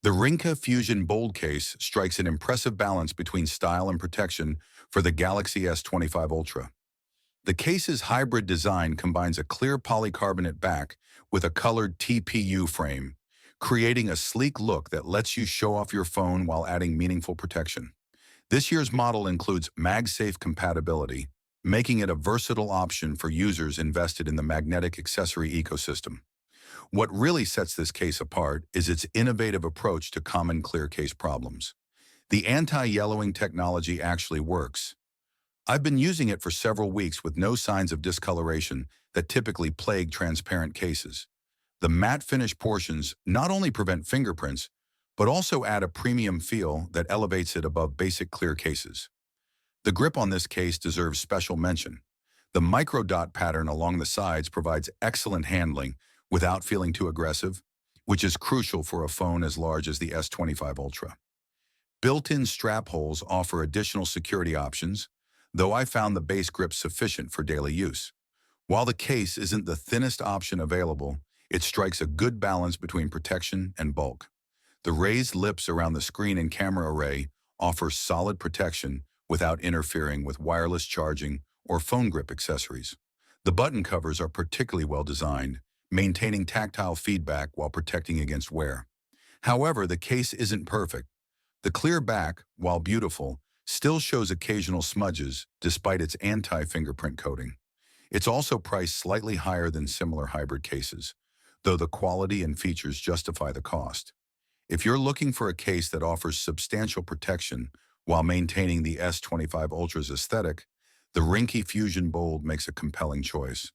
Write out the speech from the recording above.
The Ringke Fusion Bold case strikes an impressive balance between style and protection for the Galaxy S25 Ultra. The case's hybrid design combines a clear polycarbonate back with a colored TPU frame, creating a sleek look that lets you show off your phone while adding meaningful protection. This year's model includes MagSafe compatibility, making it a versatile option for users invested in the magnetic accessory ecosystem. What really sets this case apart is its innovative approach to common clear case problems. The anti-yellowing technology actually works. I've been using it for several weeks with no signs of discoloration that typically plague transparent cases. The matte finish portions not only prevent fingerprints, but also add a premium feel that elevates it above basic clear cases. The grip on this case deserves special mention. The micro dot pattern along the sides provides excellent handling without feeling too aggressive, which is crucial for a phone as large as the S25 Ultra. Built-in strap holes offer additional security options, though I found the base grip sufficient for daily use. While the case isn't the thinnest option available, it strikes a good balance between protection and bulk. The raised lips around the screen and camera array offer solid protection without interfering with wireless charging or phone grip accessories. The button covers are particularly well designed, maintaining tactile feedback while protecting against wear. However, the case isn't perfect. The clear back, while beautiful, still shows occasional smudges despite its anti-fingerprint coating. It's also priced slightly higher than similar hybrid cases, though the quality and features justify the cost. If you're looking for a case that offers substantial protection while maintaining the S25 Ultra's aesthetic, the Ringke Fusion Bold makes a compelling choice.